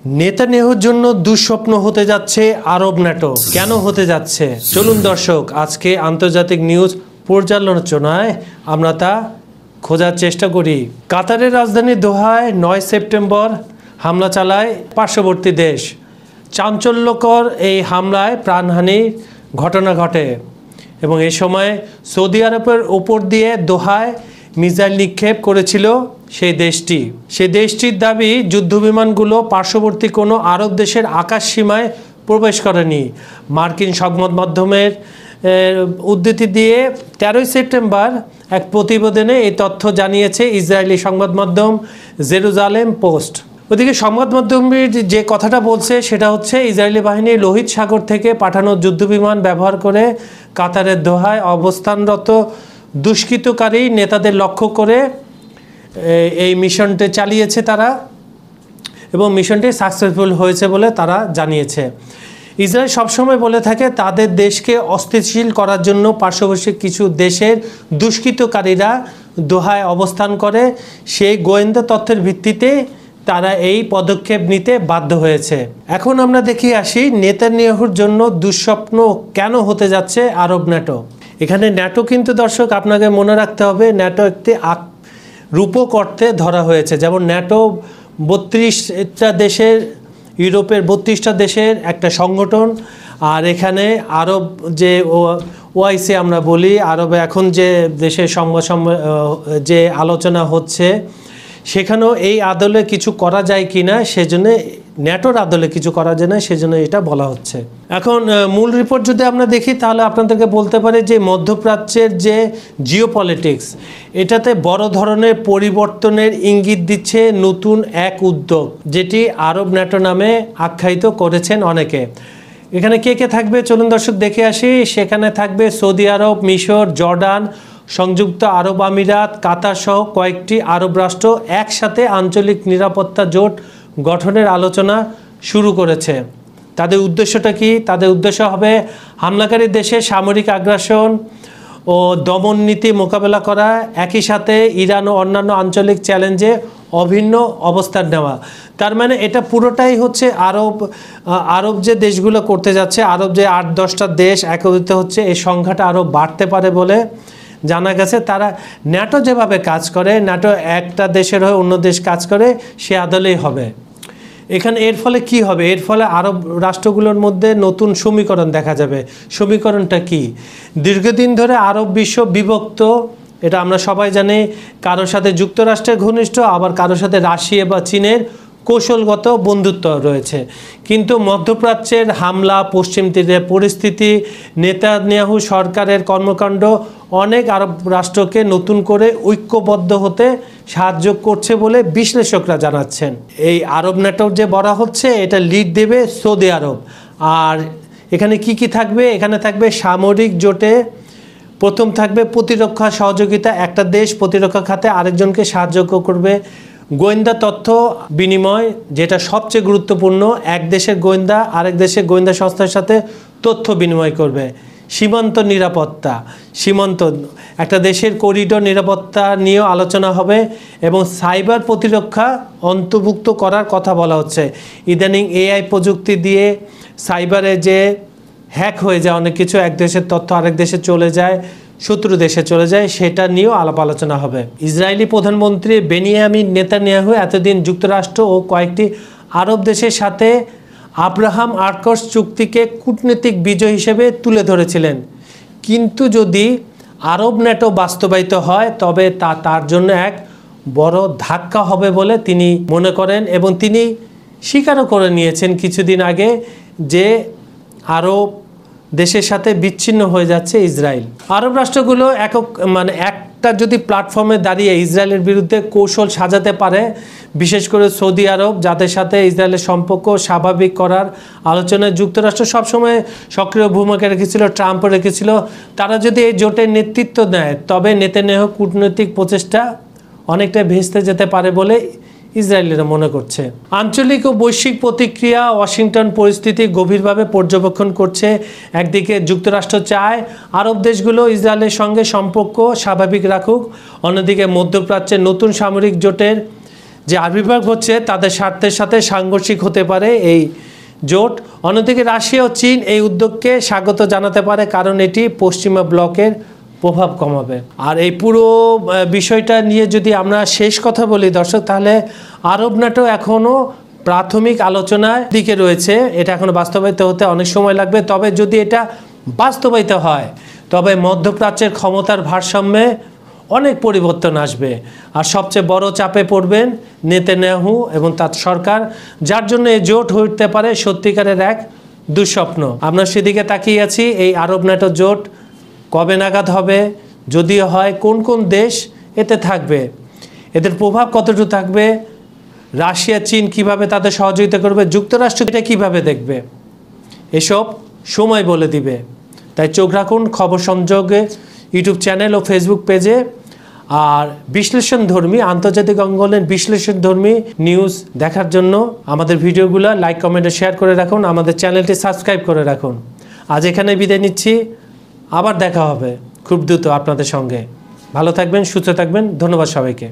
নেতানিয়াহুর জন্য দুঃস্বপ্ন হতে যাচ্ছে আরব ন্যাটো। কেন হতে যাচ্ছে? চলুন দর্শক, আজকে আন্তর্জাতিক নিউজ পর্যালোচনায় আমরা তা খোঁজার চেষ্টা করি। কাতারের রাজধানী দোহায় 9 সেপ্টেম্বর হামলা চালায় পার্শ্ববর্তী দেশ। চাঞ্চল্যকর এই হামলায় প্রাণহানির ঘটনা ঘটে এবং এই সময় সৌদি আরবের ওপর দিয়ে দোহায় মিসাইল নিক্ষেপ করেছিল সেই দেশটির দাবি যুদ্ধবিমানগুলো পার্শ্ববর্তী কোনো আরব দেশের আকাশ সীমায় প্রবেশ করেনি। মার্কিন সংবাদ মাধ্যমের উদ্ধৃতি দিয়ে 13 সেপ্টেম্বর এক প্রতিবেদনে এই তথ্য জানিয়েছে ইসরায়েলি সংবাদ মাধ্যম জেরুজালেম পোস্ট। ওদিকে সংবাদ মাধ্যমের যে কথাটা বলছে সেটা হচ্ছে, ইসরায়েলি বাহিনী লোহিত সাগর থেকে পাঠানো যুদ্ধবিমান ব্যবহার করে কাতারের দোহায় অবস্থানরত দুষ্কৃতকারী নেতাদের লক্ষ্য করে এই মিশনটি চালিয়েছে তারা, এবং মিশনটি সাকসেসফুল হয়েছে বলে তারা জানিয়েছে। ইসরায়েল সবসময় বলে থাকে তাদের দেশকে অস্থিতিশীল করার জন্য পার্শ্ববর্তী কিছু দেশের দুষ্কৃতকারীরা দোহায় অবস্থান করে। সেই গোয়েন্দা তথ্যের ভিত্তিতে তারা এই পদক্ষেপ নিতে বাধ্য হয়েছে। এখন আমরা দেখে আসি নেতানিয়াহুর জন্য দুঃস্বপ্ন কেন হতে যাচ্ছে আরব ন্যাটো। এখানে ন্যাটো কিন্তু দর্শক আপনাকে মনে রাখতে হবে, ন্যাটো একটি রূপক অর্থে ধরা হয়েছে। যেমন ন্যাটো 32টা দেশের, ইউরোপের 32টা দেশের একটা সংগঠন। আর এখানে আরব যে ওআইসি আমরা বলি, আরবে এখন যে দেশের যে আলোচনা হচ্ছে সেখানেও এই আদলে কিছু করা যায় কি না, সেজন্য ন্যাটোর আদলে কিছু করা যায় না, সেজন্য এটা বলা হচ্ছে। এখন মূল রিপোর্ট যদি আমরা দেখি তাহলে আপনাদেরকে বলতে পারি যে মধ্যপ্রাচ্যের যে জিওপলিটিক্স, এটাতে বড় ধরনের পরিবর্তনের ইঙ্গিত দিচ্ছে নতুন এক উদ্যোগ, যেটি আরব ন্যাটো নামে আখ্যায়িত করেছেন অনেকে। এখানে কে কে থাকবে চলুন দর্শক দেখে আসি। সেখানে থাকবে সৌদি আরব, মিশর, জর্ডান, সংযুক্ত আরব আমিরাত, কাতার সহ কয়েকটি আরব রাষ্ট্র একসাথে আঞ্চলিক নিরাপত্তা জোট গঠনের আলোচনা শুরু করেছে। তাদের উদ্দেশ্যটা কি? তাদের উদ্দেশ্য হবে হামলাকারী দেশে সামরিক আগ্রাসন ও দমন নীতি মোকাবেলা করা, একই সাথে ইরান ও অন্যান্য আঞ্চলিক চ্যালেঞ্জে অভিন্ন অবস্থান নেওয়া। তার মানে এটা পুরোটাই হচ্ছে আরব যে দেশগুলো করতে যাচ্ছে, আরব যে 8-10টা দেশ একত্রিত হচ্ছে, এই সংখ্যাটা আরও বাড়তে পারে বলে জানা গেছে। তারা ন্যাটো যেভাবে কাজ করে, ন্যাটো একটা দেশের হয়ে অন্য দেশ কাজ করে, সে আদলেই হবে। এখানে এর ফলে কি হবে? এর ফলে আরব রাষ্ট্রগুলোর মধ্যে নতুন সমীকরণ দেখা যাবে। সমীকরণটা কি? দীর্ঘদিন ধরে আরব বিশ্ব বিভক্ত, এটা আমরা সবাই জানি। কারোর সাথে যুক্তরাষ্ট্রের ঘনিষ্ঠ, আবার কারোর সাথে রাশিয়া বা চীনের কৌশলগত বন্ধুত্ব রয়েছে। কিন্তু মধ্যপ্রাচ্যের হামলা, পশ্চিম তীরের পরিস্থিতি, নেতানিয়াহু সরকারের কর্মকাণ্ড অনেক আরব রাষ্ট্রকে নতুন করে ঐক্যবদ্ধ হতে সাহায্য করছে বলে বিশ্লেষকরা জানাচ্ছেন। এই আরব ন্যাটো যে বলা হচ্ছে, এটা লিড দেবে সৌদি আরব। আর এখানে কি কি থাকবে? এখানে থাকবে সামরিক জোটে প্রথম থাকবে প্রতিরক্ষা সহযোগিতা, একটা দেশ প্রতিরক্ষা খাতে আরেকজনকে সাহায্য করবে। গোয়েন্দা তথ্য বিনিময়, যেটা সবচেয়ে গুরুত্বপূর্ণ, এক দেশের গোয়েন্দা আরেক দেশের গোয়েন্দা সংস্থার সাথে তথ্য বিনিময় করবে। সীমান্ত নিরাপত্তা, একটা দেশের করিডোর নিরাপত্তা নিয়েও আলোচনা হবে এবং সাইবার প্রতিরক্ষা অন্তর্ভুক্ত করার কথা বলা হচ্ছে। ইদানিং এআই প্রযুক্তি দিয়ে সাইবারে যে হ্যাক হয়ে যায় অনেক কিছু, এক দেশের তথ্য আরেক দেশে চলে যায়, শত্রু দেশে চলে যায়, সেটা নিয়েও আলাপ আলোচনা হবে। ইসরায়েলি প্রধানমন্ত্রী বেনিয়ামিন নেতানিয়াহু এতদিন যুক্তরাষ্ট্র ও কয়েকটি আরব দেশের সাথে আব্রাহাম আর্কস চুক্তিকে কূটনৈতিক বিজয় হিসেবে তুলে ধরেছিলেন। কিন্তু যদি আরব ন্যাটো বাস্তবায়িত হয় তবে তা তার জন্য এক বড় ধাক্কা হবে বলে তিনি মনে করেন, এবং তিনি স্বীকারও করে নিয়েছেন কিছুদিন আগে যে আরব দেশের সাথে বিচ্ছিন্ন হয়ে যাচ্ছে ইসরায়েল। আরব রাষ্ট্রগুলো একটা যদি প্ল্যাটফর্মে দাঁড়িয়ে ইসরায়েলের বিরুদ্ধে কৌশল সাজাতে পারে, বিশেষ করে সৌদি আরব, যাদের সাথে ইসরায়েলের সম্পর্ক স্বাভাবিক করার আলোচনায় যুক্তরাষ্ট্র সবসময় সক্রিয় ভূমিকা রেখেছিল, ট্রাম্পও রেখেছিল, তারা যদি এই জোটের নেতৃত্ব নেয় তবে নেতানিয়াহু কূটনৈতিক প্রচেষ্টা অনেকটা ভেস্তে যেতে পারে বলে ইসরায়েলিরা মনে করছে। আঞ্চলিক ও বৈশ্বিক প্রতিক্রিয়া, ওয়াশিংটন পরিস্থিতি গভীরভাবে পর্যবেক্ষণ করছে। একদিকে যুক্তরাষ্ট্র চায় আরব দেশগুলো ইসরায়েলের সঙ্গে সম্পর্ক স্বাভাবিক রাখুক, অন্যদিকে মধ্যপ্রাচ্যের নতুন সামরিক জোটের যে আবির্ভাব হচ্ছে তাদের স্বার্থের সাথে সাংঘর্ষিক হতে পারে এই জোট। অন্যদিকে রাশিয়া ও চীন এই উদ্যোগকে স্বাগত জানাতে পারে, কারণ এটি পশ্চিমা ব্লকের প্রভাব কমাবে। আর এই পুরো বিষয়টা নিয়ে যদি আমরা শেষ কথা বলি দর্শক, তাহলে আরব ন্যাটো এখনও প্রাথমিক আলোচনার দিকে রয়েছে। এটা এখনো বাস্তবায়িত হতে অনেক সময় লাগবে। তবে যদি এটা বাস্তবায়িত হয় তবে মধ্যপ্রাচ্যের ক্ষমতার ভারসাম্যে অনেক পরিবর্তন আসবে। আর সবচেয়ে বড় চাপে পড়বেন নেতানিয়াহু এবং তার সরকার, যার জন্য এই জোট হয়ে উঠতে পারে সত্যিকারের এক দুঃস্বপ্ন। আমরা সেদিকে তাকিয়ে আছি। এই আরব ন্যাটো জোট কবে নাগাদ হবে, যদিও হয় কোন কোন দেশ এতে থাকবে, এদের প্রভাব কতটুকু থাকবে, রাশিয়া চীন কিভাবে তাদের সহযোগিতা করবে, যুক্তরাষ্ট্র এটা কীভাবে দেখবে, এসব সময় বলে দিবে। তাই চোখ রাখুন খবর সংযোগে ইউটিউব চ্যানেল ও ফেসবুক পেজে। আর বিশ্লেষণধর্মী আন্তর্জাতিক অঙ্গনের বিশ্লেষণধর্মী নিউজ দেখার জন্য আমাদের ভিডিওগুলো লাইক কমেন্টে শেয়ার করে রাখুন, আমাদের চ্যানেলটি সাবস্ক্রাইব করে রাখুন। আজ এখানে বিদায় নিচ্ছি, আবার দেখা হবে খুব দ্রুত আপনাদের সঙ্গে। ভালো থাকবেন, সুস্থ থাকবেন, ধন্যবাদ সবাইকে।